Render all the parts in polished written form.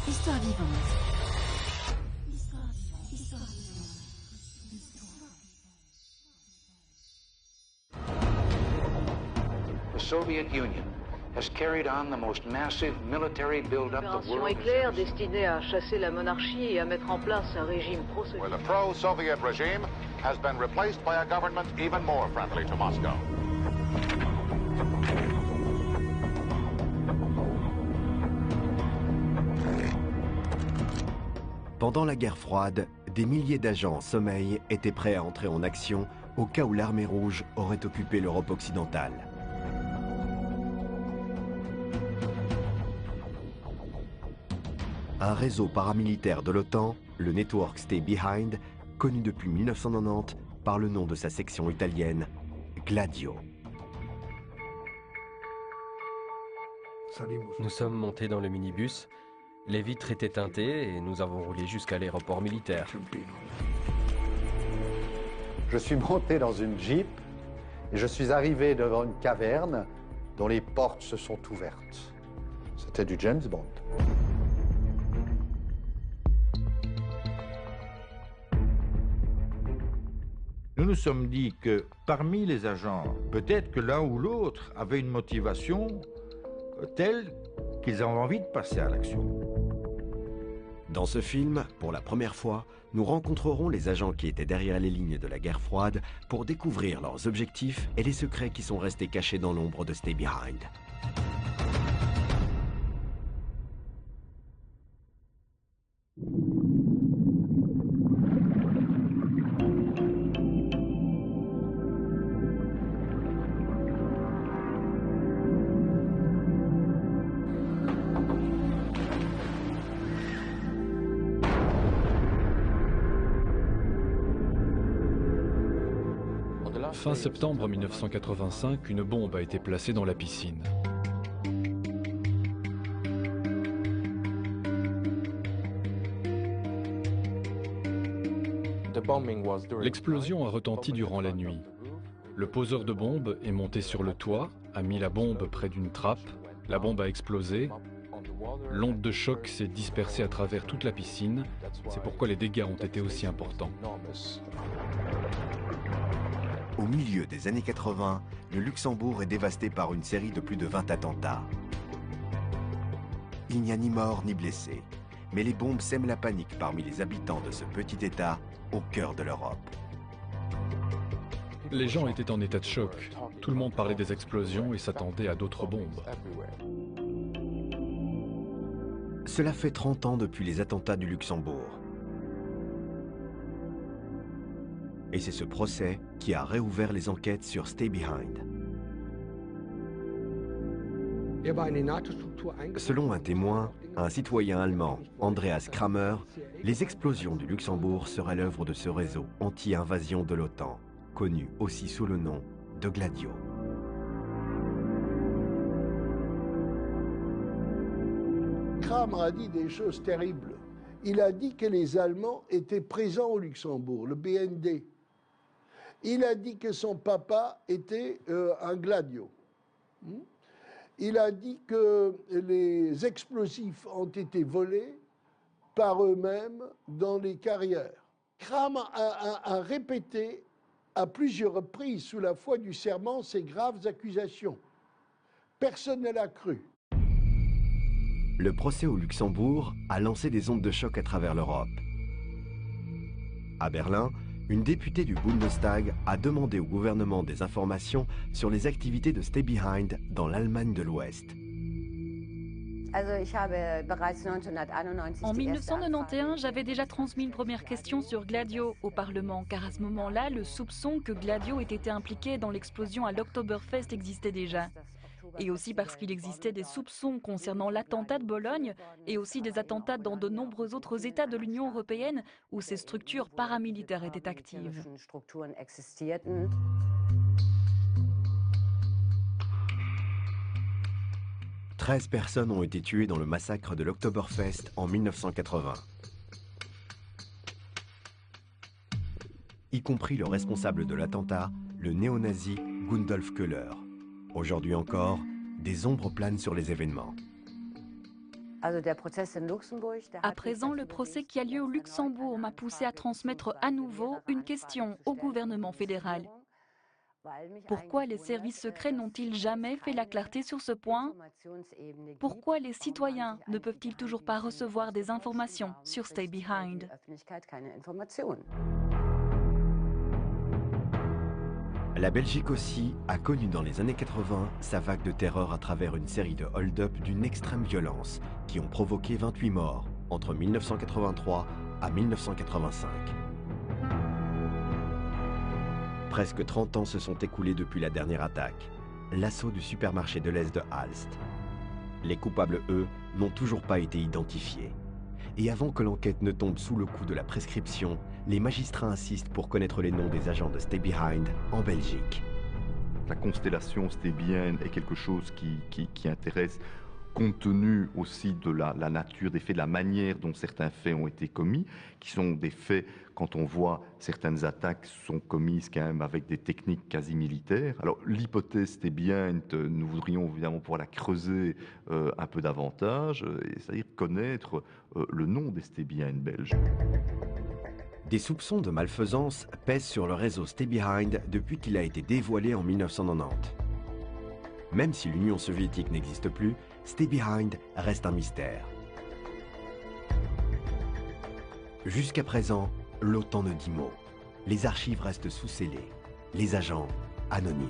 Histoire vivante. The Soviet Union has carried on the most massive military build-up the Opération world has éclair ever seen. destinée à chasser la monarchie et à mettre en place un régime pro-soviétique. Where the pro-Soviet regime has been replaced by a government even more friendly to Moscow. Pendant la guerre froide, des milliers d'agents en sommeil étaient prêts à entrer en action au cas où l'armée rouge aurait occupé l'Europe occidentale. Un réseau paramilitaire de l'OTAN, le Network Stay Behind, connu depuis 1990 par le nom de sa section italienne, Gladio. Nous sommes montés dans le minibus, les vitres étaient teintées et nous avons roulé jusqu'à l'aéroport militaire. Je suis monté dans une Jeep et je suis arrivé devant une caverne dont les portes se sont ouvertes. C'était du James Bond. Nous nous sommes dit que parmi les agents, peut-être que l'un ou l'autre avait une motivation telle qu'ils avaient envie de passer à l'action. Dans ce film, pour la première fois, nous rencontrerons les agents qui étaient derrière les lignes de la guerre froide pour découvrir leurs objectifs et les secrets qui sont restés cachés dans l'ombre de Stay Behind. Fin septembre 1985, une bombe a été placée dans la piscine. L'explosion a retenti durant la nuit. Le poseur de bombe est monté sur le toit, a mis la bombe près d'une trappe, la bombe a explosé, l'onde de choc s'est dispersée à travers toute la piscine, c'est pourquoi les dégâts ont été aussi importants. Au milieu des années 80, le Luxembourg est dévasté par une série de plus de 20 attentats. Il n'y a ni mort ni blessés, mais les bombes sèment la panique parmi les habitants de ce petit État au cœur de l'Europe. Les gens étaient en état de choc. Tout le monde parlait des explosions et s'attendait à d'autres bombes. Cela fait 30 ans depuis les attentats du Luxembourg. Et c'est ce procès qui a réouvert les enquêtes sur Stay Behind. Selon un témoin, un citoyen allemand, Andreas Kramer, les explosions du Luxembourg seraient l'œuvre de ce réseau anti-invasion de l'OTAN, connu aussi sous le nom de Gladio. Kramer a dit des choses terribles. Il a dit que les Allemands étaient présents au Luxembourg, le BND. Il a dit que son papa était un Gladio. Il a dit que les explosifs ont été volés par eux-mêmes dans les carrières. Kramer a répété à plusieurs reprises sous la foi du serment ces graves accusations. Personne ne l'a cru. Le procès au Luxembourg a lancé des ondes de choc à travers l'Europe. À Berlin, une députée du Bundestag a demandé au gouvernement des informations sur les activités de Stay Behind dans l'Allemagne de l'Ouest. En 1991, j'avais déjà transmis une première question sur Gladio au Parlement, car à ce moment-là, le soupçon que Gladio ait été impliqué dans l'explosion à l'Oktoberfest existait déjà. Et aussi parce qu'il existait des soupçons concernant l'attentat de Bologne et aussi des attentats dans de nombreux autres États de l'Union européenne où ces structures paramilitaires étaient actives. 13 personnes ont été tuées dans le massacre de l'Oktoberfest en 1980. Y compris le responsable de l'attentat, le néo-nazi Gundolf Köhler. Aujourd'hui encore, des ombres planent sur les événements. À présent, le procès qui a lieu au Luxembourg m'a poussé à transmettre à nouveau une question au gouvernement fédéral. Pourquoi les services secrets n'ont-ils jamais fait la clarté sur ce point? Pourquoi les citoyens ne peuvent-ils toujours pas recevoir des informations sur Stay Behind? La Belgique aussi a connu dans les années 80 sa vague de terreur à travers une série de hold-up d'une extrême violence qui ont provoqué 28 morts entre 1983 à 1985. Presque 30 ans se sont écoulés depuis la dernière attaque, l'assaut du supermarché de l'Est de Aalst. Les coupables, eux, n'ont toujours pas été identifiés. Et avant que l'enquête ne tombe sous le coup de la prescription, les magistrats insistent pour connaître les noms des agents de Stay Behind en Belgique. La constellation Stay Behind est quelque chose qui intéresse, compte tenu aussi de la nature des faits, de la manière dont certains faits ont été commis, qui sont des faits, quand on voit certaines attaques sont commises quand même avec des techniques quasi militaires. Alors l'hypothèse Stay Behind, nous voudrions évidemment pouvoir la creuser un peu davantage, c'est-à-dire connaître le nom des Stay Behind belges. Des soupçons de malfaisance pèsent sur le réseau Stay Behind depuis qu'il a été dévoilé en 1990. Même si l'Union soviétique n'existe plus, Stay Behind reste un mystère. Jusqu'à présent, l'OTAN ne dit mot. Les archives restent sous scellés. Les agents anonymes.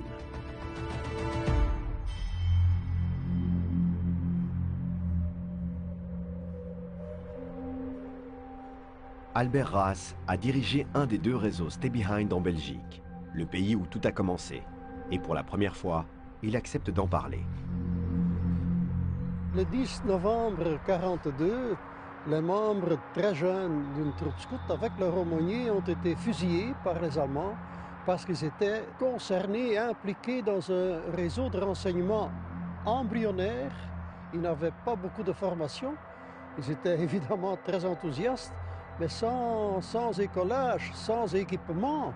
Albert Raas a dirigé un des deux réseaux Stay Behind en Belgique, le pays où tout a commencé. Et pour la première fois, il accepte d'en parler. Le 10 novembre 1942, les membres très jeunes d'une troupe scout avec leur aumônier ont été fusillés par les Allemands parce qu'ils étaient concernés et impliqués dans un réseau de renseignement embryonnaire. Ils n'avaient pas beaucoup de formation. Ils étaient évidemment très enthousiastes, mais sans écolage, sans équipement.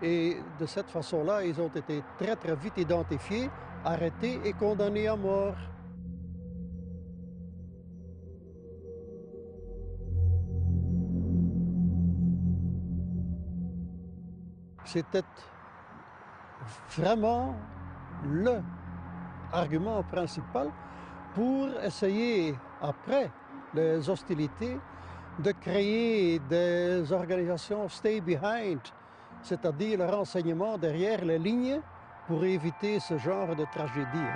Et de cette façon-là, ils ont été très très vite identifiés, arrêtés et condamnés à mort. C'était vraiment le argument principal pour essayer, après les hostilités, de créer des organisations Stay Behind, c'est-à-dire le renseignement derrière les lignes pour éviter ce genre de tragédie.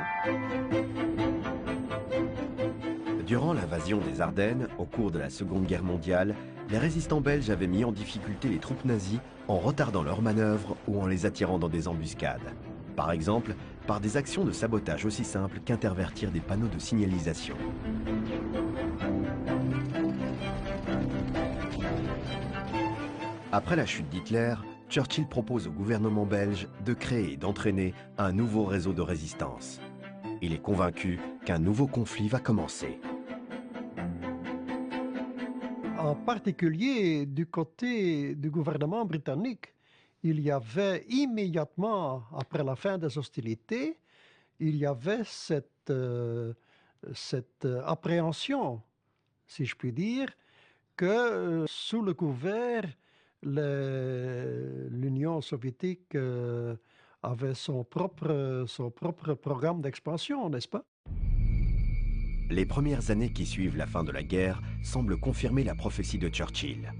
Durant l'invasion des Ardennes, au cours de la Seconde Guerre mondiale, les résistants belges avaient mis en difficulté les troupes nazies en retardant leurs manœuvres ou en les attirant dans des embuscades. Par exemple, par des actions de sabotage aussi simples qu'intervertir des panneaux de signalisation. Après la chute d'Hitler, Churchill propose au gouvernement belge de créer et d'entraîner un nouveau réseau de résistance. Il est convaincu qu'un nouveau conflit va commencer. En particulier du côté du gouvernement britannique, il y avait immédiatement après la fin des hostilités, il y avait cette appréhension, si je puis dire, que sous le couvert, l'Union soviétique avait son propre programme d'expansion, n'est-ce pas? Les premières années qui suivent la fin de la guerre semblent confirmer la prophétie de Churchill.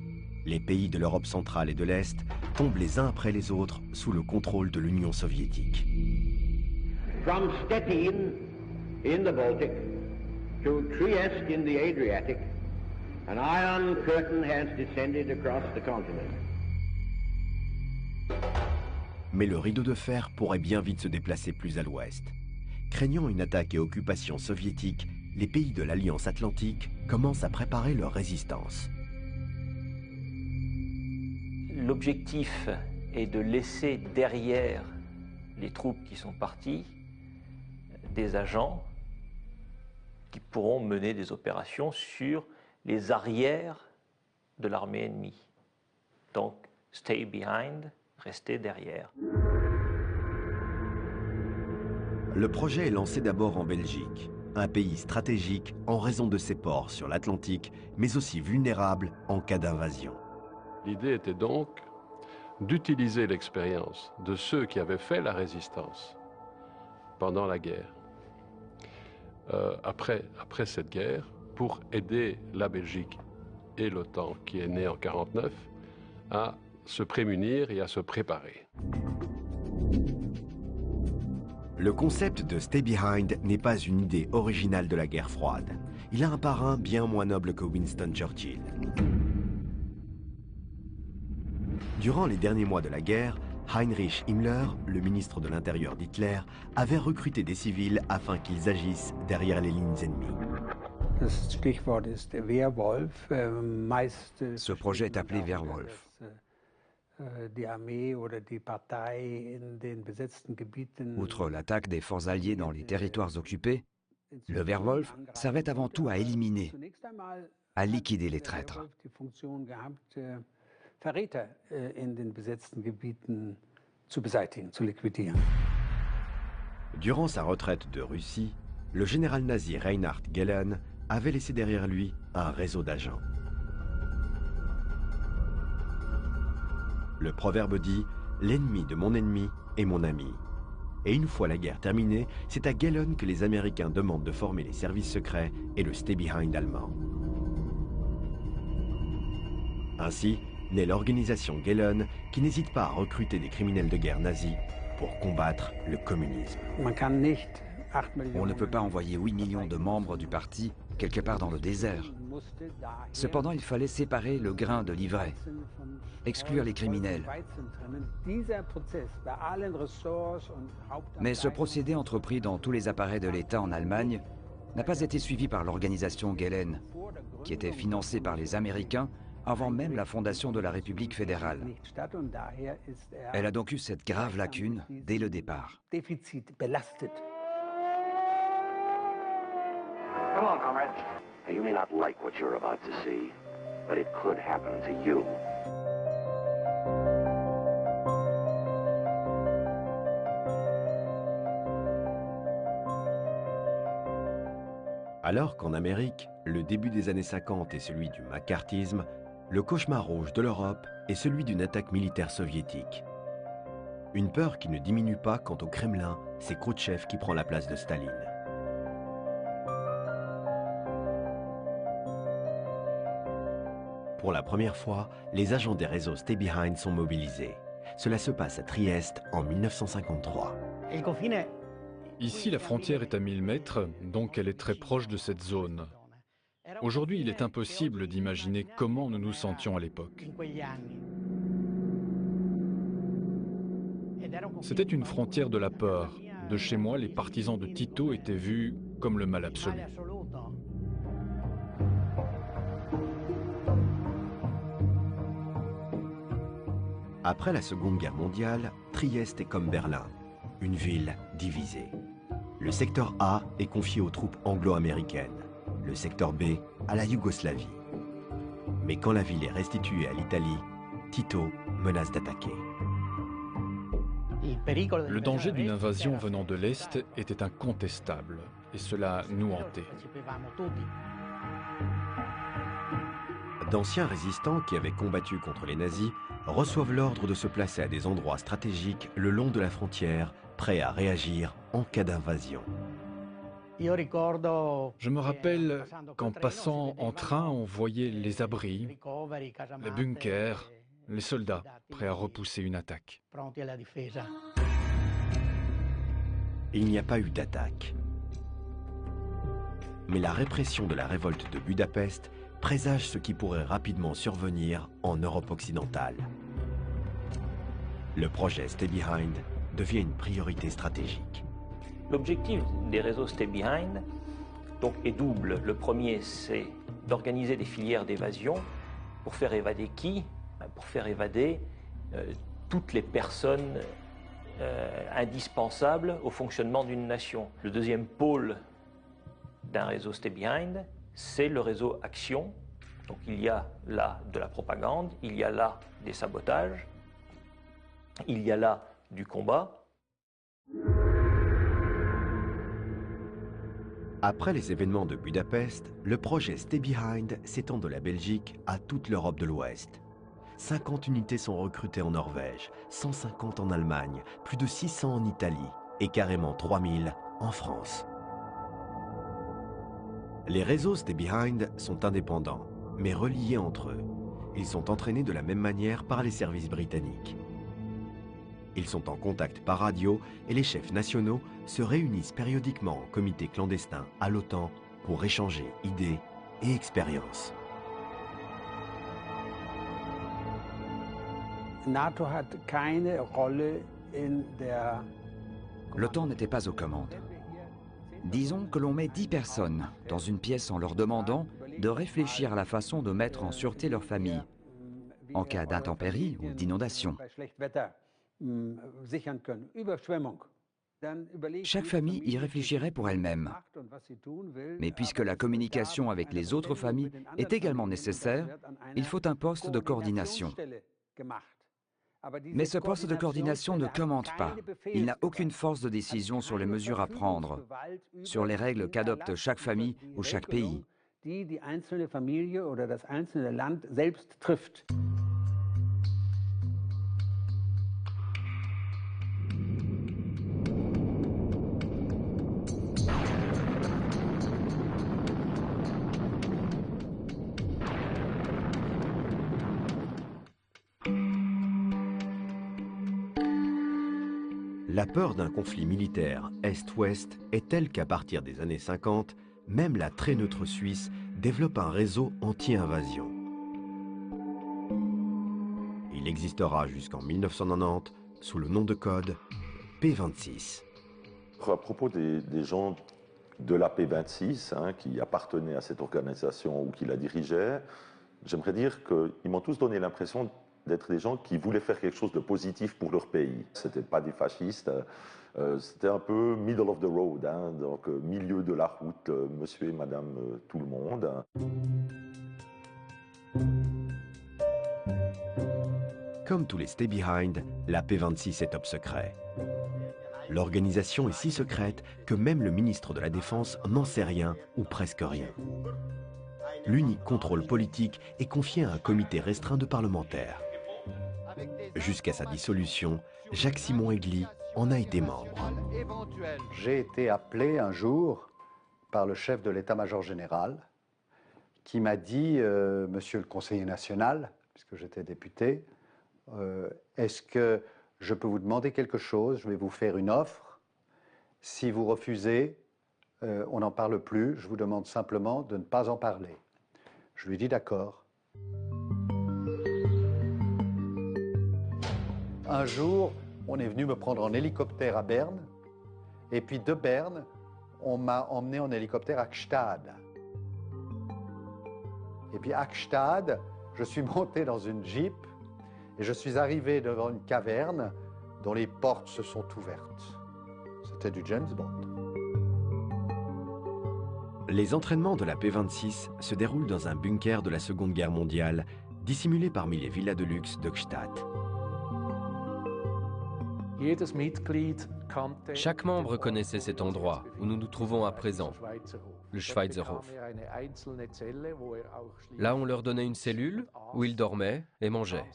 Les pays de l'Europe centrale et de l'Est tombent les uns après les autres sous le contrôle de l'Union soviétique. From Stettin in the Baltic to Trieste in the Adriatic, an iron curtain has descended across the continent. Mais le rideau de fer pourrait bien vite se déplacer plus à l'ouest. Craignant une attaque et occupation soviétique, les pays de l'Alliance Atlantique commencent à préparer leur résistance. L'objectif est de laisser derrière les troupes qui sont parties des agents qui pourront mener des opérations sur les arrières de l'armée ennemie. Donc, stay behind, rester derrière. Le projet est lancé d'abord en Belgique. un pays stratégique en raison de ses ports sur l'Atlantique, mais aussi vulnérable en cas d'invasion. L'idée était donc d'utiliser l'expérience de ceux qui avaient fait la résistance pendant la guerre, après cette guerre, pour aider la Belgique et l'OTAN, qui est née en 1949, à se prémunir et à se préparer. Le concept de Stay Behind n'est pas une idée originale de la guerre froide. Il a un parrain bien moins noble que Winston Churchill. Durant les derniers mois de la guerre, Heinrich Himmler, le ministre de l'Intérieur d'Hitler, avait recruté des civils afin qu'ils agissent derrière les lignes ennemies. Ce projet est appelé Wehrwolf. Outre l'attaque des forces alliées dans les territoires occupés, le Wehrwolf servait avant tout à éliminer, à liquider les traîtres. Durant sa retraite de Russie, le général nazi Reinhard Gehlen avait laissé derrière lui un réseau d'agents. Le proverbe dit « L'ennemi de mon ennemi est mon ami ». Et une fois la guerre terminée, c'est à Gehlen que les Américains demandent de former les services secrets et le Stay Behind allemand. Ainsi naît l'organisation Gehlen, qui n'hésite pas à recruter des criminels de guerre nazis pour combattre le communisme. On ne peut pas envoyer 8 millions de membres du parti quelque part dans le désert. Cependant, il fallait séparer le grain de l'ivraie, exclure les criminels. Mais ce procédé entrepris dans tous les appareils de l'État en Allemagne n'a pas été suivi par l'organisation Gehlen, qui était financée par les Américains avant même la fondation de la République fédérale. Elle a donc eu cette grave lacune dès le départ. Come on, comrade. You may not like what you're about to see, but it could happen to you. Alors qu'en Amérique, le début des années 50 est celui du macartisme, le cauchemar rouge de l'Europe est celui d'une attaque militaire soviétique. Une peur qui ne diminue pas quand au Kremlin, c'est Khrouchtchev qui prend la place de Staline. Pour la première fois, les agents des réseaux Stay Behind sont mobilisés. Cela se passe à Trieste en 1953. Ici, la frontière est à 1000 mètres, donc elle est très proche de cette zone. Aujourd'hui, il est impossible d'imaginer comment nous nous sentions à l'époque. C'était une frontière de la peur. De chez moi, les partisans de Tito étaient vus comme le mal absolu. Après la Seconde Guerre mondiale, Trieste est comme Berlin, une ville divisée. Le secteur A est confié aux troupes anglo-américaines, le secteur B à la Yougoslavie. Mais quand la ville est restituée à l'Italie, Tito menace d'attaquer. Le danger d'une invasion venant de l'Est était incontestable, et cela nous hantait. D'anciens résistants qui avaient combattu contre les nazis reçoivent l'ordre de se placer à des endroits stratégiques le long de la frontière, prêts à réagir en cas d'invasion. Je me rappelle qu'en passant en train, on voyait les abris, les bunkers, les soldats prêts à repousser une attaque. Il n'y a pas eu d'attaque. Mais la répression de la révolte de Budapest présage ce qui pourrait rapidement survenir en Europe occidentale. Le projet Stay Behind devient une priorité stratégique. L'objectif des réseaux Stay Behind donc, est double. Le premier, c'est d'organiser des filières d'évasion pour faire évader qui? Pour faire évader toutes les personnes indispensables au fonctionnement d'une nation. Le deuxième pôle d'un réseau Stay Behind, c'est le réseau Action. Donc il y a là de la propagande, il y a là des sabotages, il y a là du combat. Après les événements de Budapest, le projet Stay Behind s'étend de la Belgique à toute l'Europe de l'Ouest. 50 unités sont recrutées en Norvège, 150 en Allemagne, plus de 600 en Italie et carrément 3000 en France. Les réseaux Stay Behind sont indépendants, mais reliés entre eux. Ils sont entraînés de la même manière par les services britanniques. Ils sont en contact par radio et les chefs nationaux se réunissent périodiquement en comité clandestin à l'OTAN pour échanger idées et expériences. L'OTAN n'était pas aux commandes. Disons que l'on met 10 personnes dans une pièce en leur demandant de réfléchir à la façon de mettre en sûreté leur famille en cas d'intempéries ou d'inondation. Chaque famille y réfléchirait pour elle-même. Mais puisque la communication avec les autres familles est également nécessaire, il faut un poste de coordination. Mais ce poste de coordination ne commande pas. Il n'a aucune force de décision sur les mesures à prendre, sur les règles qu'adopte chaque famille ou chaque pays. La peur d'un conflit militaire Est-Ouest est telle qu'à partir des années 50, même la très neutre Suisse développe un réseau anti-invasion. Il existera jusqu'en 1990 sous le nom de code P26. À propos des gens de la P26 qui appartenaient à cette organisation ou qui la dirigeaient, j'aimerais dire qu'ils m'ont tous donné l'impression d'être des gens qui voulaient faire quelque chose de positif pour leur pays. Ce n'étaient pas des fascistes, c'était un peu middle of the road, donc milieu de la route, monsieur et madame tout le monde. Comme tous les Stay Behind, la P26 est top secret. L'organisation est si secrète que même le ministre de la Défense n'en sait rien ou presque rien. L'unique contrôle politique est confié à un comité restreint de parlementaires. Jusqu'à sa dissolution, Jacques-Simon Aigli en a été membre. J'ai été appelé un jour par le chef de l'état-major général qui m'a dit, monsieur le conseiller national, puisque j'étais député, est-ce que je peux vous demander quelque chose? Je vais vous faire une offre. Si vous refusez, on n'en parle plus. Je vous demande simplement de ne pas en parler. Je lui ai dit d'accord. Un jour, on est venu me prendre en hélicoptère à Berne, et puis de Berne, on m'a emmené en hélicoptère à Gstaad. Et puis à Gstaad, je suis monté dans une Jeep, et je suis arrivé devant une caverne dont les portes se sont ouvertes. C'était du James Bond. Les entraînements de la P26 se déroulent dans un bunker de la Seconde Guerre mondiale, dissimulé parmi les villas de luxe de Gstaad. Chaque membre connaissait cet endroit où nous nous trouvons à présent, le Schweizerhof. Là, on leur donnait une cellule où ils dormaient et mangeaient.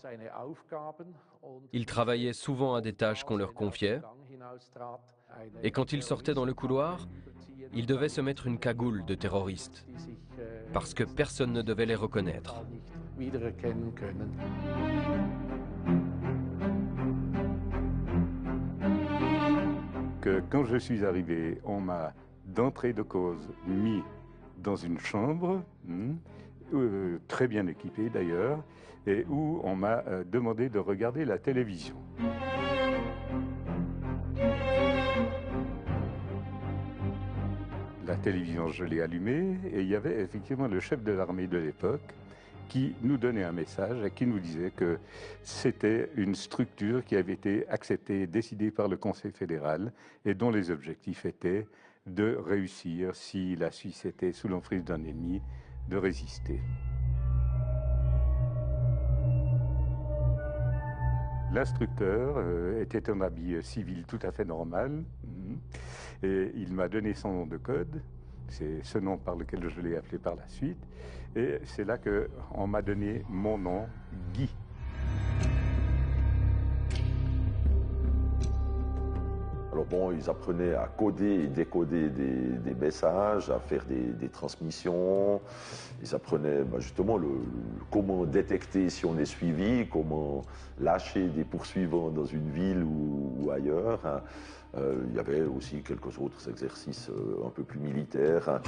Ils travaillaient souvent à des tâches qu'on leur confiait. Et quand ils sortaient dans le couloir, ils devaient se mettre une cagoule de terroristes, parce que personne ne devait les reconnaître. Quand je suis arrivé, on m'a d'entrée de cause mis dans une chambre, très bien équipée d'ailleurs, et où on m'a demandé de regarder la télévision. La télévision, je l'ai allumée, et il y avait effectivement le chef de l'armée de l'époque qui nous donnait un message et qui nous disait que c'était une structure qui avait été acceptée et décidée par le Conseil fédéral et dont les objectifs étaient de réussir, si la Suisse était sous l'emprise d'un ennemi, de résister. L'instructeur était en habit civil tout à fait normal et il m'a donné son nom de code. C'est ce nom par lequel je l'ai appelé par la suite. Et c'est là qu'on m'a donné mon nom, Guy. Alors bon, ils apprenaient à coder et décoder des messages, à faire des transmissions. Ils apprenaient justement comment détecter si on est suivi, comment lâcher des poursuivants dans une ville ou ailleurs. Il y avait aussi quelques autres exercices un peu plus militaires.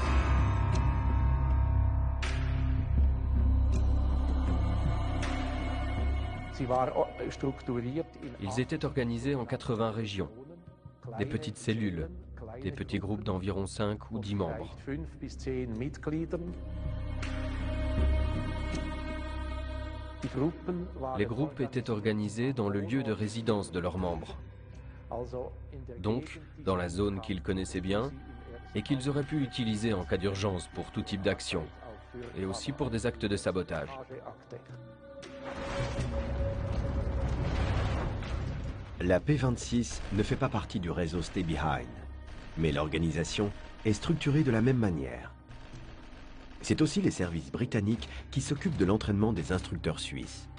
Ils étaient organisés en 80 régions. Des petites cellules, des petits groupes d'environ 5 ou 10 membres. Les groupes étaient organisés dans le lieu de résidence de leurs membres, donc dans la zone qu'ils connaissaient bien et qu'ils auraient pu utiliser en cas d'urgence pour tout type d'action, et aussi pour des actes de sabotage. La P26 ne fait pas partie du réseau Stay Behind, mais l'organisation est structurée de la même manière. C'est aussi les services britanniques qui s'occupent de l'entraînement des instructeurs suisses.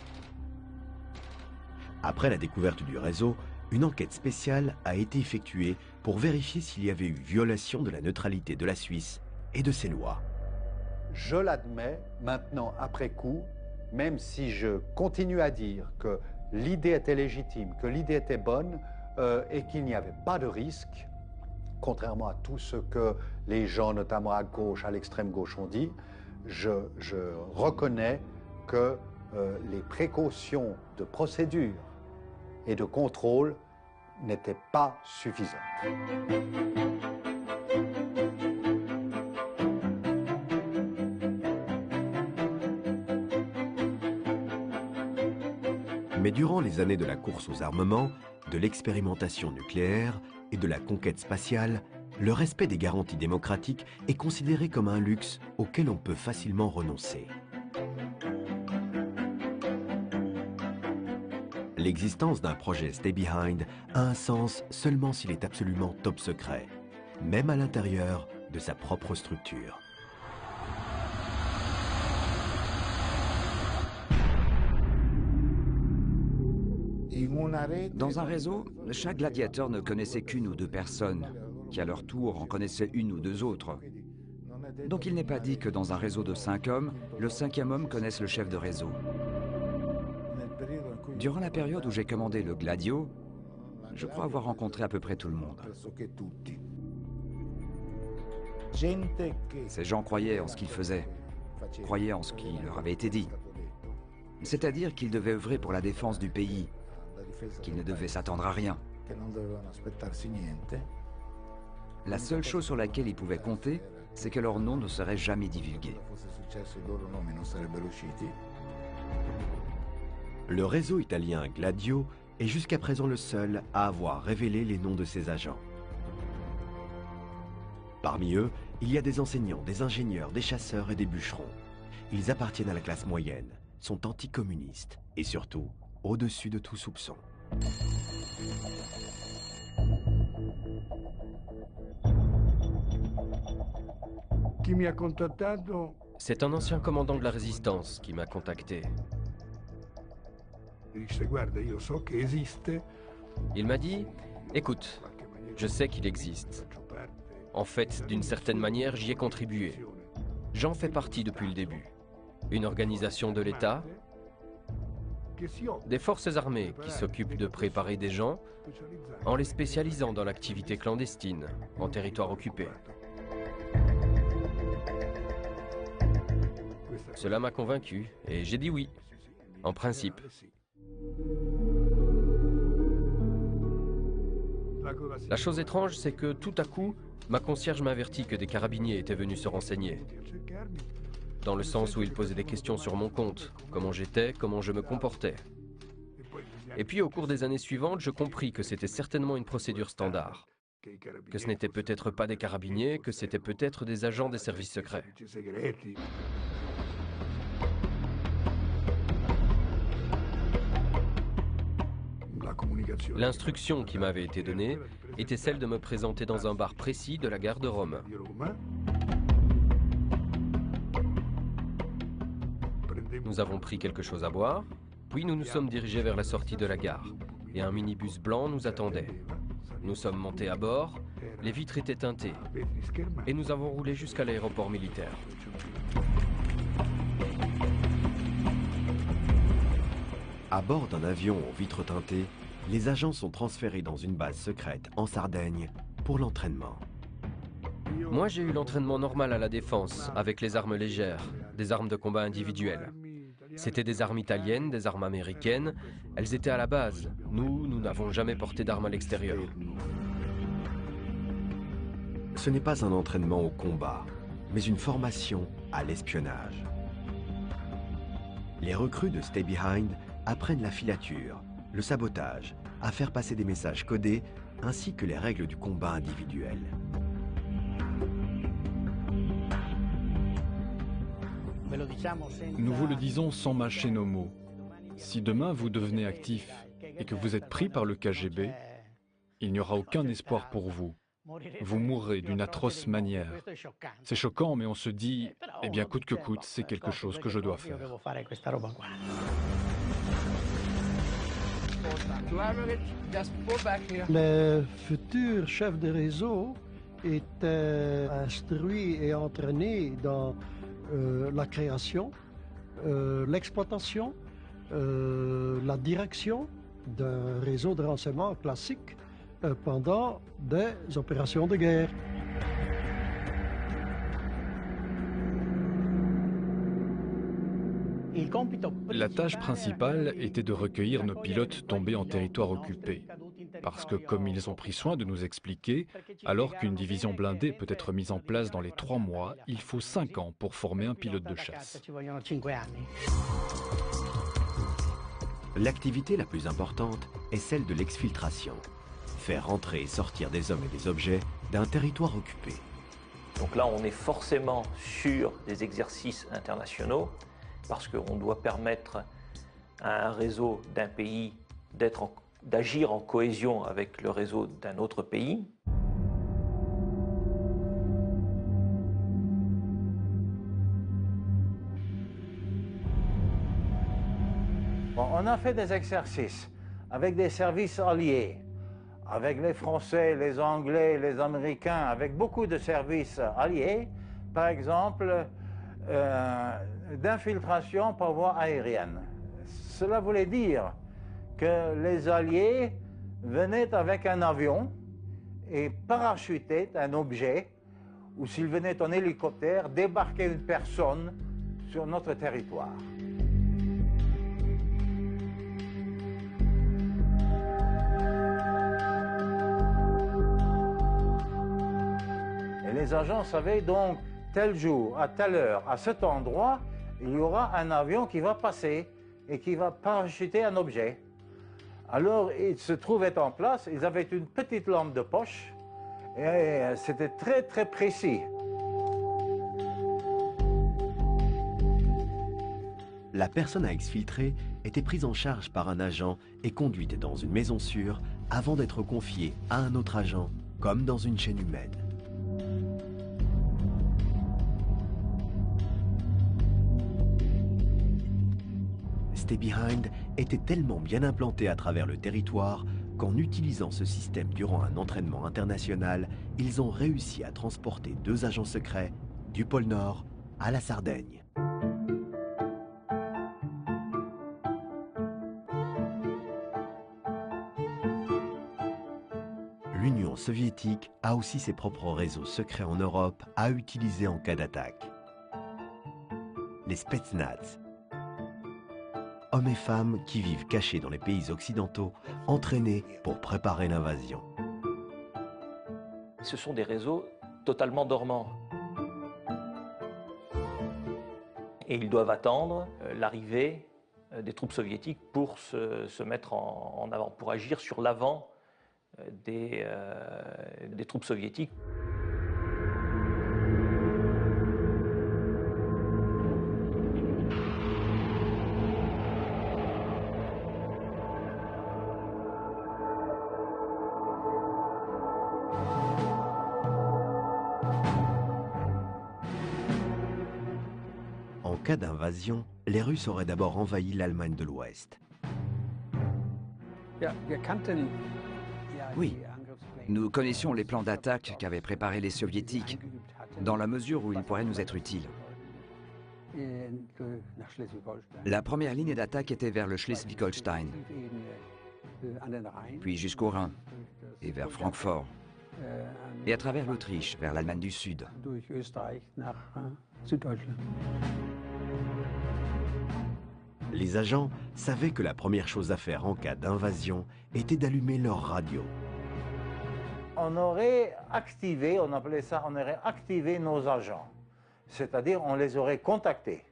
Après la découverte du réseau, une enquête spéciale a été effectuée pour vérifier s'il y avait eu violation de la neutralité de la Suisse et de ses lois. Je l'admets maintenant après coup, même si je continue à dire que l'idée était légitime, que l'idée était bonne et qu'il n'y avait pas de risque, contrairement à tout ce que les gens, notamment à gauche, à l'extrême gauche, ont dit, je reconnais que les précautions de procédure et de contrôle n'étaient pas suffisantes. Mais durant les années de la course aux armements, de l'expérimentation nucléaire et de la conquête spatiale, le respect des garanties démocratiques est considéré comme un luxe auquel on peut facilement renoncer. L'existence d'un projet Stay Behind a un sens seulement s'il est absolument top secret, même à l'intérieur de sa propre structure. Dans un réseau, chaque gladiateur ne connaissait qu'une ou deux personnes, qui à leur tour en connaissaient une ou deux autres. Donc il n'est pas dit que dans un réseau de 5 hommes, le 5e homme connaisse le chef de réseau. Durant la période où j'ai commandé le Gladio, je crois avoir rencontré à peu près tout le monde. Ces gens croyaient en ce qu'ils faisaient, croyaient en ce qui leur avait été dit. C'est-à-dire qu'ils devaient œuvrer pour la défense du pays, qu'ils ne devaient s'attendre à rien. La seule chose sur laquelle ils pouvaient compter, c'est que leur nom ne serait jamais divulgué. Le réseau italien Gladio est jusqu'à présent le seul à avoir révélé les noms de ses agents. Parmi eux, il y a des enseignants, des ingénieurs, des chasseurs et des bûcherons. Ils appartiennent à la classe moyenne, sont anticommunistes et surtout au-dessus de tout soupçon. C'est un ancien commandant de la résistance qui m'a contacté. Il m'a dit, écoute, je sais qu'il existe. En fait, d'une certaine manière, j'y ai contribué. J'en fais partie depuis le début. Une organisation de l'État, des forces armées qui s'occupent de préparer des gens en les spécialisant dans l'activité clandestine, en territoire occupé. Cela m'a convaincu et j'ai dit oui, en principe. La chose étrange, c'est que tout à coup, ma concierge m'a averti que des carabiniers étaient venus se renseigner. Dans le sens où ils posaient des questions sur mon compte, comment j'étais, comment je me comportais. Et puis au cours des années suivantes, je compris que c'était certainement une procédure standard. Que ce n'était peut-être pas des carabiniers, que c'était peut-être des agents des services secrets. L'instruction qui m'avait été donnée était celle de me présenter dans un bar précis de la gare de Rome. Nous avons pris quelque chose à boire, puis nous nous sommes dirigés vers la sortie de la gare, et un minibus blanc nous attendait. Nous sommes montés à bord, les vitres étaient teintées, et nous avons roulé jusqu'à l'aéroport militaire. À bord d'un avion aux vitres teintées, les agents sont transférés dans une base secrète en Sardaigne pour l'entraînement. Moi, j'ai eu l'entraînement normal à la défense, avec les armes légères, des armes de combat individuelles. C'était des armes italiennes, des armes américaines. Elles étaient à la base. Nous n'avons jamais porté d'armes à l'extérieur. Ce n'est pas un entraînement au combat, mais une formation à l'espionnage. Les recrues de Stay Behind apprennent la filature, le sabotage, à faire passer des messages codés, ainsi que les règles du combat individuel. Nous vous le disons sans mâcher nos mots. Si demain vous devenez actif et que vous êtes pris par le KGB, il n'y aura aucun espoir pour vous. Vous mourrez d'une atroce manière. C'est choquant, mais on se dit, eh bien, coûte que coûte, c'est quelque chose que je dois faire. Les futurs chefs de réseau étaient instruits et entraînés dans la création, l'exploitation, la direction d'un réseau de renseignement classique pendant des opérations de guerre. La tâche principale était de recueillir nos pilotes tombés en territoire occupé. Parce que, comme ils ont pris soin de nous expliquer, alors qu'une division blindée peut être mise en place dans les 3 mois, il faut 5 ans pour former un pilote de chasse. L'activité la plus importante est celle de l'exfiltration. Faire entrer et sortir des hommes et des objets d'un territoire occupé. Donc là, on est forcément sur des exercices internationaux, parce qu'on doit permettre à un réseau d'un pays d'agir en cohésion avec le réseau d'un autre pays. Bon, on a fait des exercices avec des services alliés, avec les Français, les Anglais, les Américains, avec beaucoup de services alliés, par exemple d'infiltration par voie aérienne. Cela voulait dire que les Alliés venaient avec un avion et parachutaient un objet, ou s'ils venaient en hélicoptère, débarquaient une personne sur notre territoire. Et les agents savaient donc, tel jour, à telle heure, à cet endroit, il y aura un avion qui va passer et qui va parachuter un objet. Alors, ils se trouvaient en place, ils avaient une petite lampe de poche, et c'était très, très précis. La personne à exfiltrer était prise en charge par un agent et conduite dans une maison sûre avant d'être confiée à un autre agent, comme dans une chaîne humaine. Stay Behind était tellement bien implanté à travers le territoire qu'en utilisant ce système durant un entraînement international, ils ont réussi à transporter 2 agents secrets du pôle Nord à la Sardaigne. L'Union soviétique a aussi ses propres réseaux secrets en Europe à utiliser en cas d'attaque. Les Spetsnaz. Hommes et femmes qui vivent cachés dans les pays occidentaux, entraînés pour préparer l'invasion. Ce sont des réseaux totalement dormants. Et ils doivent attendre l'arrivée des troupes soviétiques pour se mettre en avant, pour agir sur l'avant des troupes soviétiques. En cas d'invasion, les Russes auraient d'abord envahi l'Allemagne de l'Ouest. Oui, nous connaissions les plans d'attaque qu'avaient préparés les Soviétiques, dans la mesure où ils pourraient nous être utiles. La première ligne d'attaque était vers le Schleswig-Holstein, puis jusqu'au Rhin, et vers Francfort, et à travers l'Autriche, vers l'Allemagne du Sud. Les agents savaient que la première chose à faire en cas d'invasion était d'allumer leur radio. On aurait activé, on appelait ça, on aurait activé nos agents. C'est-à-dire, on les aurait contactés.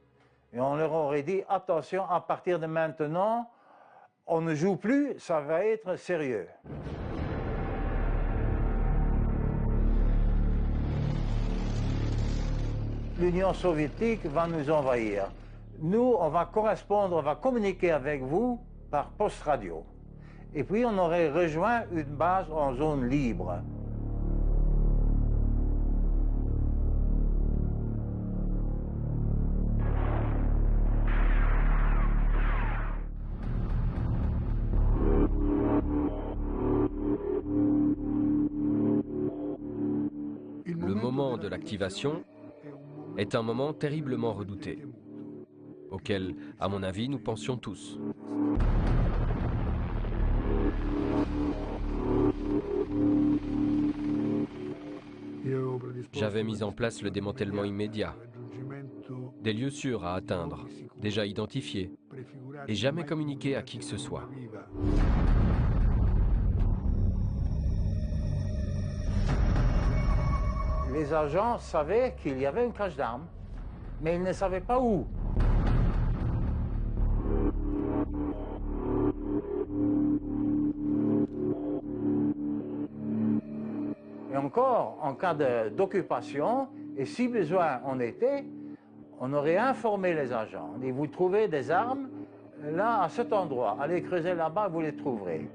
Et on leur aurait dit, attention, à partir de maintenant, on ne joue plus, ça va être sérieux. L'Union soviétique va nous envahir. Nous, on va correspondre, on va communiquer avec vous par poste radio. Et puis, on aurait rejoint une base en zone libre. Le moment de l'activation est un moment terriblement redouté, auquel, à mon avis, nous pensions tous. J'avais mis en place le démantèlement immédiat, des lieux sûrs à atteindre, déjà identifiés, et jamais communiqués à qui que ce soit. Les agents savaient qu'il y avait une cache d'armes, mais ils ne savaient pas où. Et encore, en cas d'occupation, et si besoin en était, on aurait informé les agents. On dit, vous trouvez des armes, là, à cet endroit, allez creuser là-bas, vous les trouverez.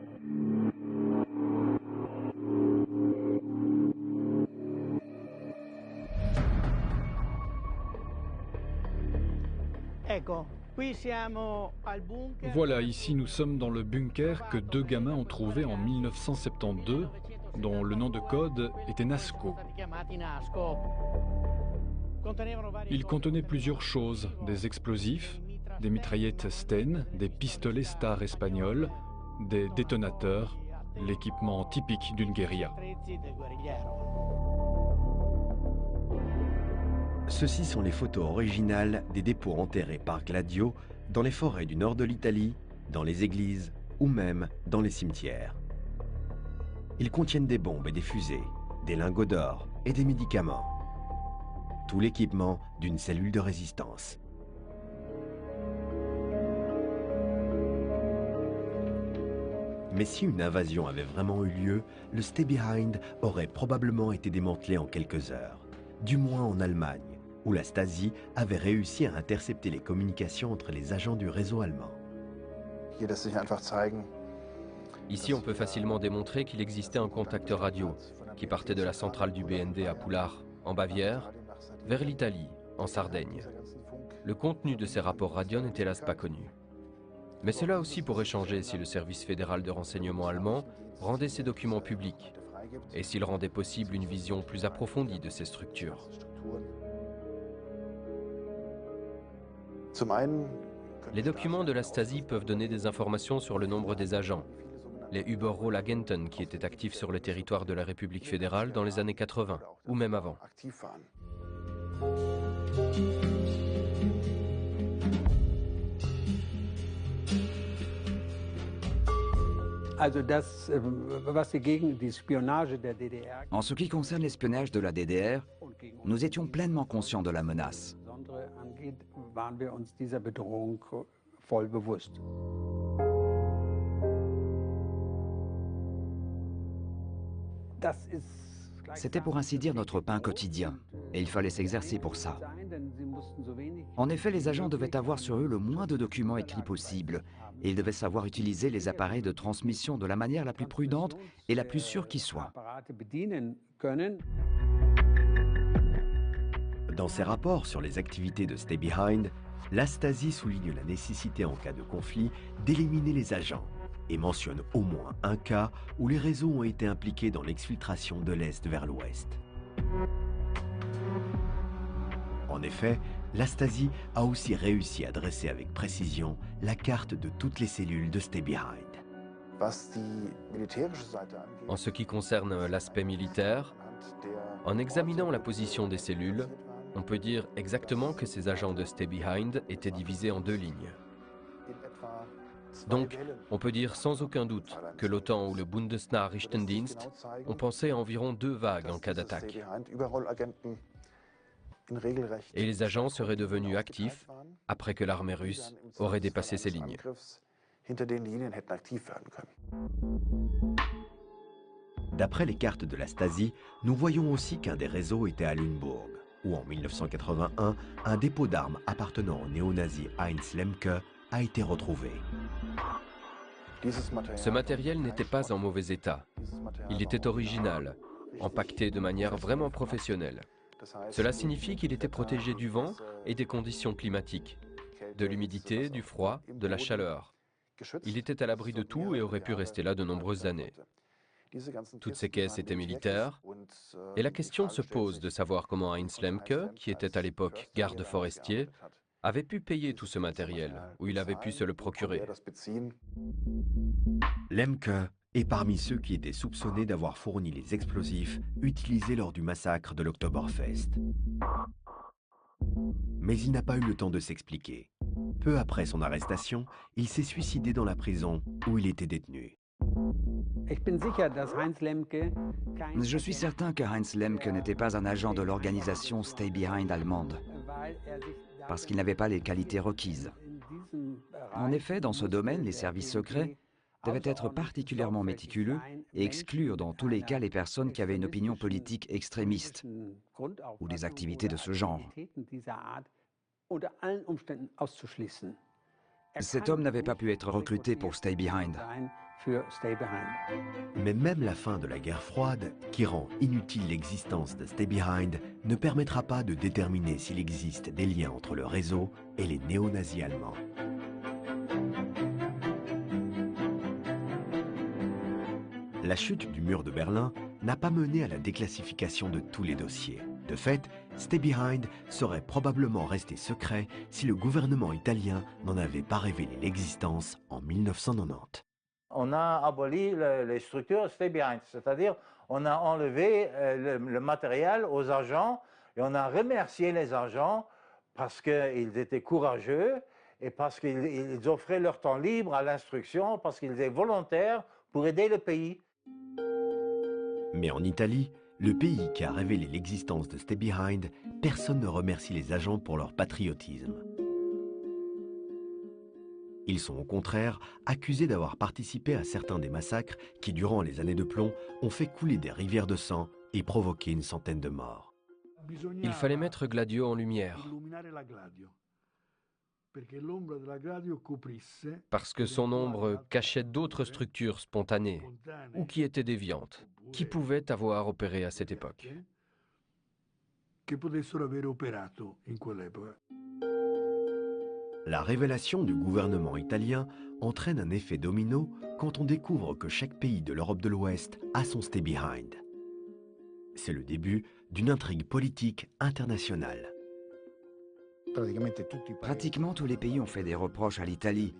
Voilà, ici nous sommes dans le bunker que deux gamins ont trouvé en 1972, dont le nom de code était Nasco. Il contenait plusieurs choses, des explosifs, des mitraillettes Sten, des pistolets Star espagnols, des détonateurs, l'équipement typique d'une guérilla. Ceci sont les photos originales des dépôts enterrés par Gladio dans les forêts du nord de l'Italie, dans les églises ou même dans les cimetières. Ils contiennent des bombes et des fusées, des lingots d'or et des médicaments. Tout l'équipement d'une cellule de résistance. Mais si une invasion avait vraiment eu lieu, le Stay Behind aurait probablement été démantelé en quelques heures, du moins en Allemagne, où la Stasi avait réussi à intercepter les communications entre les agents du réseau allemand. Ici, on peut facilement démontrer qu'il existait un contacteur radio qui partait de la centrale du BND à Pullach, en Bavière, vers l'Italie, en Sardaigne. Le contenu de ces rapports radio n'est hélas pas connu. Mais cela aussi pourrait changer si le service fédéral de renseignement allemand rendait ces documents publics et s'il rendait possible une vision plus approfondie de ces structures. Les documents de la Stasi peuvent donner des informations sur le nombre des agents, les Überrollagenten qui étaient actifs sur le territoire de la République fédérale dans les années 80, ou même avant. En ce qui concerne l'espionnage de la DDR, nous étions pleinement conscients de la menace. C'était pour ainsi dire notre pain quotidien, et il fallait s'exercer pour ça. En effet, les agents devaient avoir sur eux le moins de documents écrits possible, et ils devaient savoir utiliser les appareils de transmission de la manière la plus prudente et la plus sûre qui soit. Dans ses rapports sur les activités de Stay Behind, la Stasi souligne la nécessité en cas de conflit d'éliminer les agents et mentionne au moins un cas où les réseaux ont été impliqués dans l'exfiltration de l'Est vers l'Ouest. En effet, la Stasi a aussi réussi à dresser avec précision la carte de toutes les cellules de Stay Behind. En ce qui concerne l'aspect militaire, en examinant la position des cellules, on peut dire exactement que ces agents de Stay Behind étaient divisés en deux lignes. Donc, on peut dire sans aucun doute que l'OTAN ou le Bundesnachrichtendienst ont pensé à environ 2 vagues en cas d'attaque. Et les agents seraient devenus actifs après que l'armée russe aurait dépassé ces lignes. D'après les cartes de la Stasi, nous voyons aussi qu'un des réseaux était à Lunebourg, où en 1981, un dépôt d'armes appartenant au néo-nazi Heinz Lemke a été retrouvé. Ce matériel n'était pas en mauvais état. Il était original, empaqueté de manière vraiment professionnelle. Cela signifie qu'il était protégé du vent et des conditions climatiques, de l'humidité, du froid, de la chaleur. Il était à l'abri de tout et aurait pu rester là de nombreuses années. Toutes ces caisses étaient militaires, et la question se pose de savoir comment Heinz Lemke, qui était à l'époque garde forestier, avait pu payer tout ce matériel, où il avait pu se le procurer. Lemke est parmi ceux qui étaient soupçonnés d'avoir fourni les explosifs utilisés lors du massacre de l'Oktoberfest. Mais il n'a pas eu le temps de s'expliquer. Peu après son arrestation, il s'est suicidé dans la prison où il était détenu. Je suis certain que Heinz Lemke n'était pas un agent de l'organisation Stay Behind allemande, parce qu'il n'avait pas les qualités requises. En effet, dans ce domaine, les services secrets devaient être particulièrement méticuleux et exclure dans tous les cas les personnes qui avaient une opinion politique extrémiste ou des activités de ce genre. Cet homme n'avait pas pu être recruté pour Stay Behind. Mais même la fin de la guerre froide, qui rend inutile l'existence de Stay Behind, ne permettra pas de déterminer s'il existe des liens entre le réseau et les néo-nazis allemands. La chute du mur de Berlin n'a pas mené à la déclassification de tous les dossiers. De fait, Stay Behind serait probablement resté secret si le gouvernement italien n'en avait pas révélé l'existence en 1990. On a aboli les structures Stay Behind, c'est-à-dire on a enlevé le matériel aux agents et on a remercié les agents parce qu'ils étaient courageux et parce qu'ils offraient leur temps libre à l'instruction, parce qu'ils étaient volontaires pour aider le pays. Mais en Italie, le pays qui a révélé l'existence de Stay Behind, personne ne remercie les agents pour leur patriotisme. Ils sont au contraire accusés d'avoir participé à certains des massacres qui, durant les années de plomb, ont fait couler des rivières de sang et provoqué une centaine de morts. Il fallait mettre Gladio en lumière, parce que son ombre cachait d'autres structures spontanées ou qui étaient déviantes, qui pouvaient avoir opéré à cette époque. La révélation du gouvernement italien entraîne un effet domino quand on découvre que chaque pays de l'Europe de l'Ouest a son Stay Behind. C'est le début d'une intrigue politique internationale. Pratiquement tous les pays ont fait des reproches à l'Italie,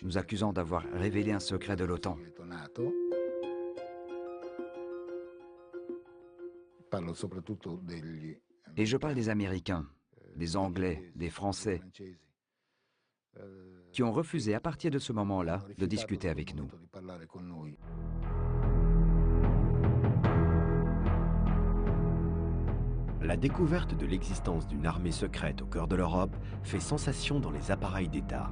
nous accusant d'avoir révélé un secret de l'OTAN. Et je parle des Américains, des Anglais, des Français, qui ont refusé à partir de ce moment-là de discuter avec nous. La découverte de l'existence d'une armée secrète au cœur de l'Europe fait sensation dans les appareils d'État.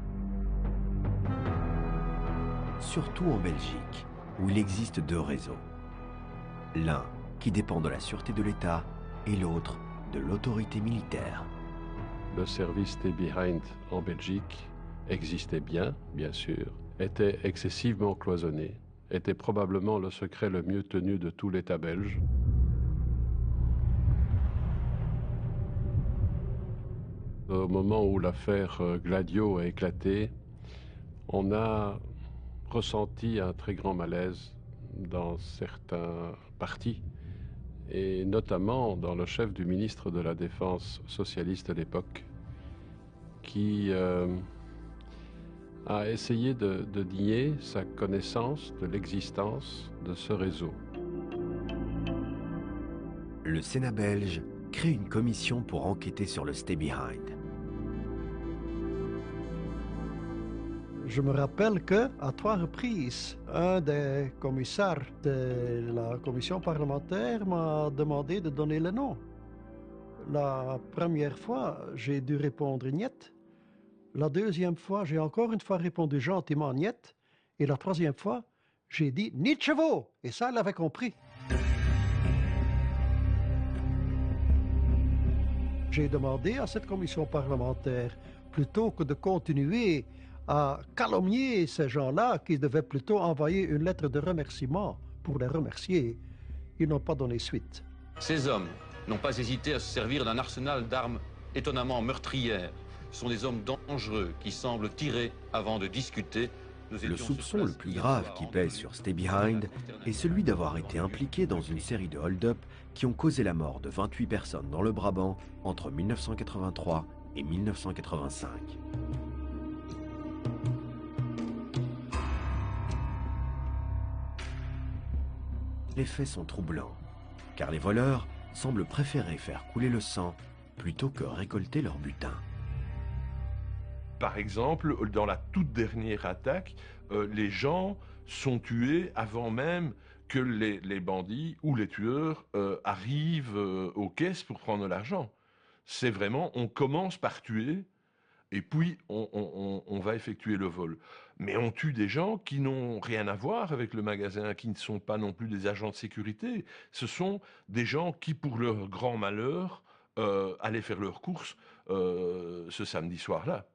Surtout en Belgique, où il existe 2 réseaux. L'un qui dépend de la sûreté de l'État et l'autre de l'autorité militaire. Le service Stay Behind en Belgique existait bien sûr, était excessivement cloisonné, était probablement le secret le mieux tenu de tout l'État belge. Au moment où l'affaire Gladio a éclaté, on a ressenti un très grand malaise dans certains partis, et notamment dans le chef du ministre de la Défense socialiste à l'époque, qui a essayé de nier sa connaissance de l'existence de ce réseau. Le Sénat belge crée une commission pour enquêter sur le Stay Behind. Je me rappelle qu'à 3 reprises, un des commissaires de la commission parlementaire m'a demandé de donner le nom. La première fois, j'ai dû répondre niet. La deuxième fois, j'ai encore une fois répondu gentiment niet. Et la troisième fois, j'ai dit niet chevaux. Et ça, elle avait compris. J'ai demandé à cette commission parlementaire, plutôt que de continuer à calomnier ces gens-là, qui devaient plutôt envoyer une lettre de remerciement pour les remercier, ils n'ont pas donné suite. Ces hommes n'ont pas hésité à se servir d'un arsenal d'armes étonnamment meurtrières. Ce sont des hommes dangereux qui semblent tirer avant de discuter. Le soupçon le plus grave qui pèse sur Stay Behind est celui d'avoir été impliqué dans une série de hold-up qui ont causé la mort de 28 personnes dans le Brabant entre 1983 et 1985. Les faits sont troublants, car les voleurs semblent préférer faire couler le sang plutôt que récolter leur butin. Par exemple, dans la toute dernière attaque, les gens sont tués avant même que les bandits ou les tueurs arrivent aux caisses pour prendre l'argent. C'est vraiment, on commence par tuer et puis on va effectuer le vol. Mais on tue des gens qui n'ont rien à voir avec le magasin, qui ne sont pas non plus des agents de sécurité. Ce sont des gens qui, pour leur grand malheur, allaient faire leurs courses ce samedi soir-là.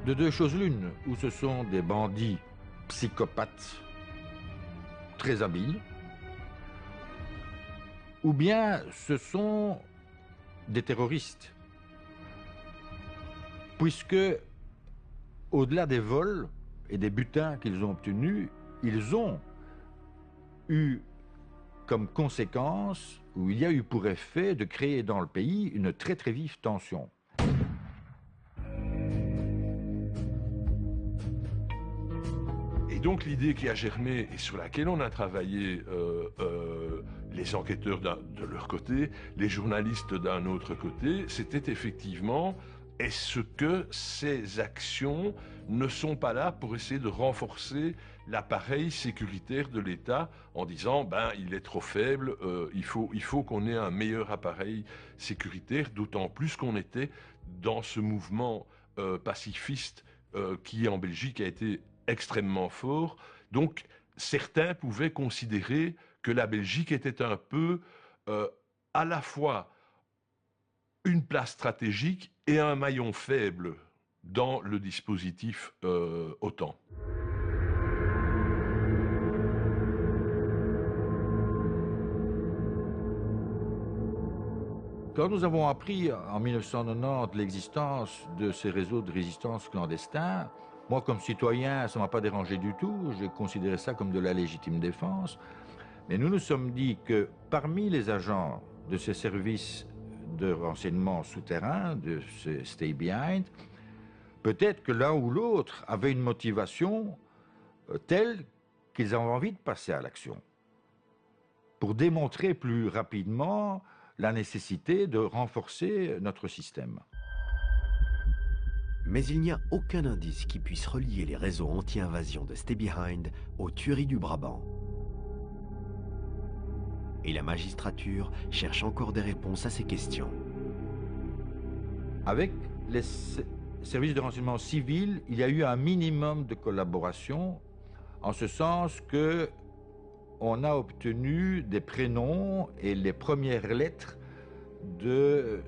De deux choses l'une, où ce sont des bandits psychopathes très habiles, ou bien ce sont des terroristes. Puisque, au-delà des vols et des butins qu'ils ont obtenus, ils ont eu comme conséquence, ou il y a eu pour effet, de créer dans le pays une très très vive tension. Et donc l'idée qui a germé et sur laquelle on a travaillé les enquêteurs de leur côté, les journalistes d'un autre côté, c'était effectivement, est-ce que ces actions ne sont pas là pour essayer de renforcer l'appareil sécuritaire de l'État en disant ben il est trop faible, il faut qu'on ait un meilleur appareil sécuritaire, d'autant plus qu'on était dans ce mouvement pacifiste qui en Belgique a été extrêmement fort. Donc certains pouvaient considérer que la Belgique était un peu à la fois une place stratégique et un maillon faible dans le dispositif OTAN. Quand nous avons appris en 1990 l'existence de ces réseaux de résistance clandestins, moi comme citoyen, ça ne m'a pas dérangé du tout, j'ai considéré ça comme de la légitime défense. Mais nous nous sommes dit que parmi les agents de ces services de renseignement souterrain, de ce Stay Behind, peut-être que l'un ou l'autre avait une motivation telle qu'ils avaient envie de passer à l'action, pour démontrer plus rapidement la nécessité de renforcer notre système. Mais il n'y a aucun indice qui puisse relier les réseaux anti-invasion de Stay Behind aux tueries du Brabant. Et la magistrature cherche encore des réponses à ces questions. Avec les services de renseignement civil, il y a eu un minimum de collaboration, en ce sens que on a obtenu des prénoms et les premières lettres de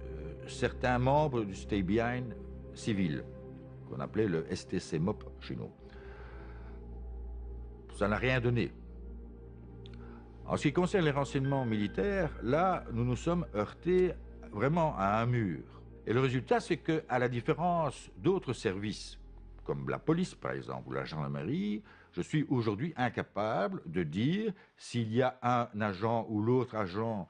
certains membres du Stay Behind civil, qu'on appelait le STC-MOP chez nous. Ça n'a rien donné. En ce qui concerne les renseignements militaires, là, nous nous sommes heurtés vraiment à un mur. Et le résultat, c'est qu'à la différence d'autres services, comme la police par exemple, ou la gendarmerie, je suis aujourd'hui incapable de dire s'il y a un agent ou l'autre agent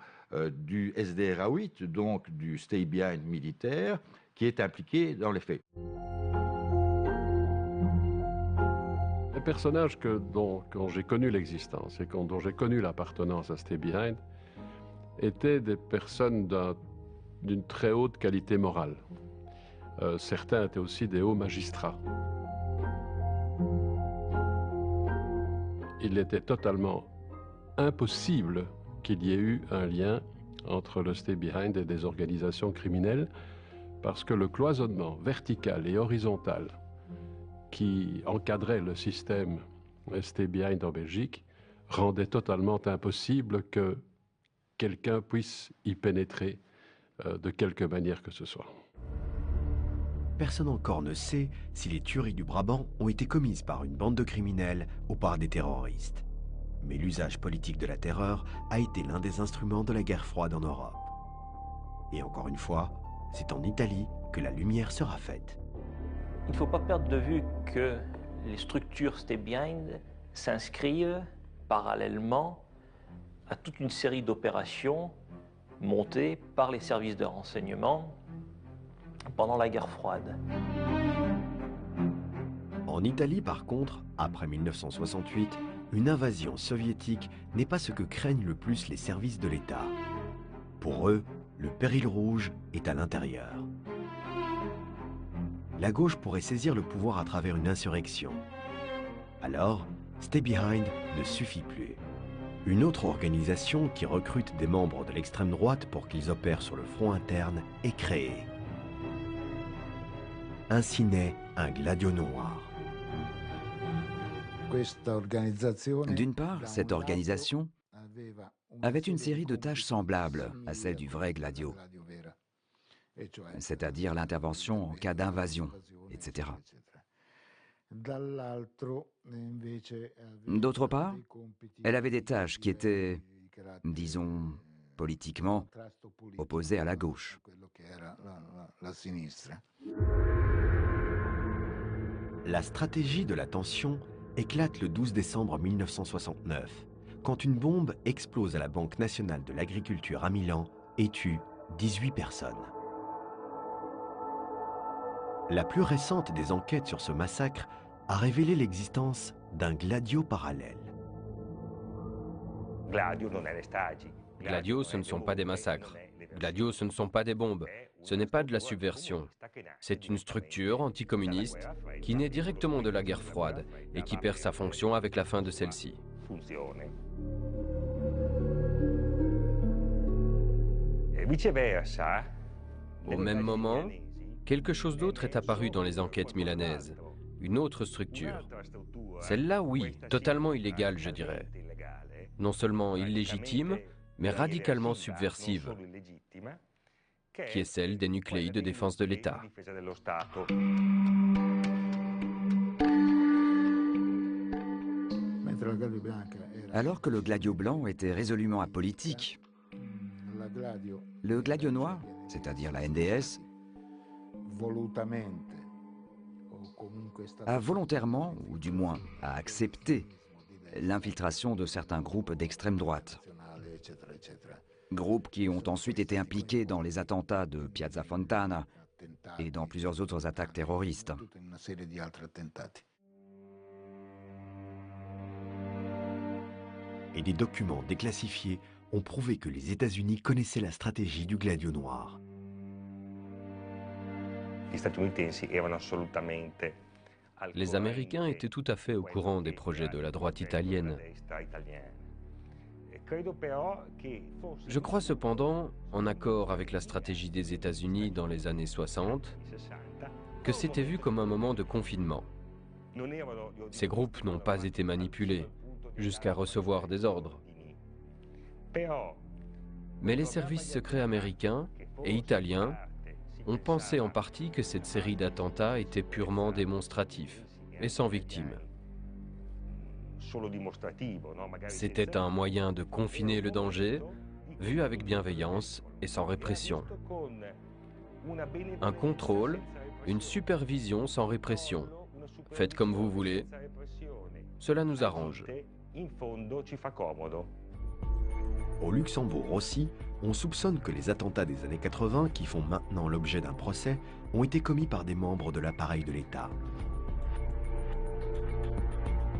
du SDRA 8, donc du Stay Behind militaire, qui est impliqué dans les faits. Les personnages dont j'ai connu l'existence et dont j'ai connu l'appartenance à Stay Behind étaient des personnes d'une très haute qualité morale. Certains étaient aussi des hauts magistrats. Il était totalement impossible qu'il y ait eu un lien entre le Stay Behind et des organisations criminelles parce que le cloisonnement vertical et horizontal qui encadrait le système Stay Behind en Belgique rendait totalement impossible que quelqu'un puisse y pénétrer de quelque manière que ce soit. Personne encore ne sait si les tueries du Brabant ont été commises par une bande de criminels ou par des terroristes. Mais l'usage politique de la terreur a été l'un des instruments de la guerre froide en Europe. Et encore une fois, c'est en Italie que la lumière sera faite. Il ne faut pas perdre de vue que les structures Stay Behind s'inscrivent parallèlement à toute une série d'opérations montées par les services de renseignement pendant la guerre froide. En Italie, par contre, après 1968, une invasion soviétique n'est pas ce que craignent le plus les services de l'État. Pour eux, le péril rouge est à l'intérieur. La gauche pourrait saisir le pouvoir à travers une insurrection. Alors, Stay Behind ne suffit plus. Une autre organisation qui recrute des membres de l'extrême droite pour qu'ils opèrent sur le front interne est créée. Ainsi naît un Gladio noir. D'une part, cette organisation avait une série de tâches semblables à celles du vrai Gladio, c'est-à-dire l'intervention en cas d'invasion, etc. D'autre part, elle avait des tâches qui étaient, disons, politiquement opposées à la gauche. La stratégie de la tension éclate le 12 décembre 1969, quand une bombe explose à la Banque nationale de l'agriculture à Milan et tue 18 personnes. La plus récente des enquêtes sur ce massacre a révélé l'existence d'un Gladio parallèle. Gladio, ce ne sont pas des massacres. Gladio, ce ne sont pas des bombes. Ce n'est pas de la subversion. C'est une structure anticommuniste qui naît directement de la guerre froide et qui perd sa fonction avec la fin de celle-ci. Au même moment, quelque chose d'autre est apparu dans les enquêtes milanaises. Une autre structure. Celle-là, oui, totalement illégale, je dirais. Non seulement illégitime, mais radicalement subversive, qui est celle des nucléi de défense de l'État. Alors que le Gladio blanc était résolument apolitique, le Gladio noir, c'est-à-dire la NDS, a volontairement, ou du moins a accepté, l'infiltration de certains groupes d'extrême droite. Groupes qui ont ensuite été impliqués dans les attentats de Piazza Fontana et dans plusieurs autres attaques terroristes. Et des documents déclassifiés ont prouvé que les États-Unis connaissaient la stratégie du Gladio noir. Les Américains étaient tout à fait au courant des projets de la droite italienne. Je crois cependant, en accord avec la stratégie des États-Unis dans les années 60, que c'était vu comme un moment de confinement. Ces groupes n'ont pas été manipulés jusqu'à recevoir des ordres. Mais les services secrets américains et italiens ont pensé en partie que cette série d'attentats était purement démonstratif et sans victimes. C'était un moyen de confiner le danger, vu avec bienveillance et sans répression. Un contrôle, une supervision sans répression. Faites comme vous voulez, cela nous arrange. Au Luxembourg aussi, on soupçonne que les attentats des années 80, qui font maintenant l'objet d'un procès, ont été commis par des membres de l'appareil de l'État.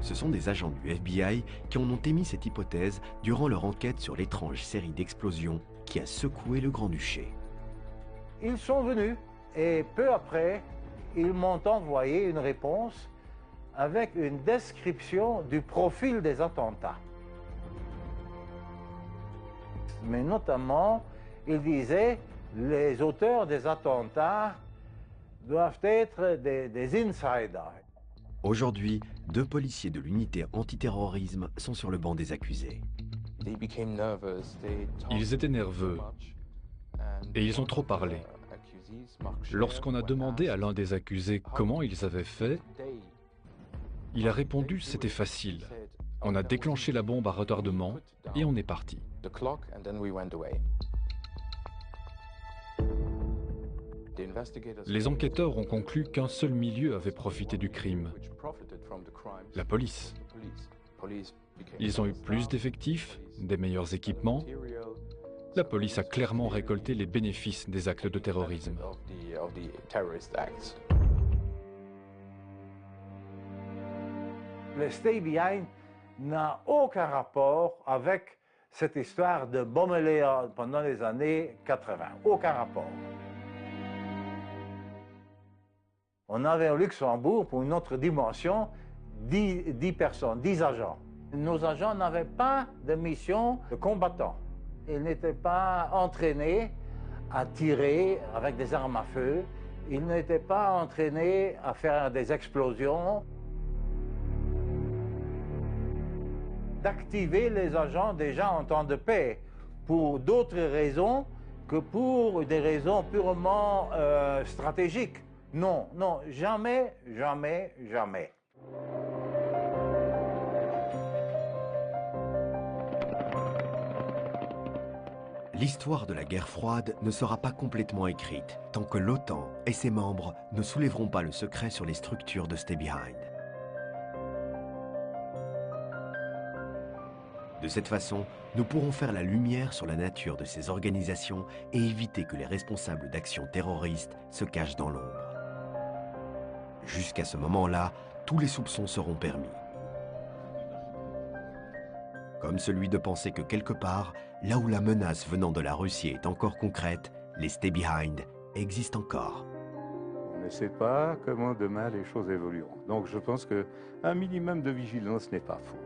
Ce sont des agents du FBI qui en ont émis cette hypothèse durant leur enquête sur l'étrange série d'explosions qui a secoué le Grand-Duché. Ils sont venus et peu après, ils m'ont envoyé une réponse avec une description du profil des attentats. Mais notamment, ils disaient les auteurs des attentats doivent être des insiders. Aujourd'hui, 2 policiers de l'unité antiterrorisme sont sur le banc des accusés. Ils étaient nerveux et ils ont trop parlé. Lorsqu'on a demandé à l'un des accusés comment ils avaient fait, il a répondu c'était facile. On a déclenché la bombe à retardement et on est parti. Les enquêteurs ont conclu qu'un seul milieu avait profité du crime, la police. Ils ont eu plus d'effectifs, des meilleurs équipements. La police a clairement récolté les bénéfices des actes de terrorisme. Le Stay Behind n'a aucun rapport avec cette histoire de bomber pendant les années 80. Aucun rapport. On avait au Luxembourg, pour une autre dimension, 10 personnes, 10 agents. Nos agents n'avaient pas de mission de combattants. Ils n'étaient pas entraînés à tirer avec des armes à feu. Ils n'étaient pas entraînés à faire des explosions. D'activer les agents déjà en temps de paix pour d'autres raisons que pour des raisons purement stratégiques. Non, non, jamais, jamais, jamais. L'histoire de la guerre froide ne sera pas complètement écrite tant que l'OTAN et ses membres ne soulèveront pas le secret sur les structures de Stay Behind. De cette façon, nous pourrons faire la lumière sur la nature de ces organisations et éviter que les responsables d'actions terroristes se cachent dans l'ombre. Jusqu'à ce moment-là, tous les soupçons seront permis. Comme celui de penser que quelque part, là où la menace venant de la Russie est encore concrète, les Stay Behind existent encore. On ne sait pas comment demain les choses évolueront. Donc je pense qu'un minimum de vigilance n'est pas faux.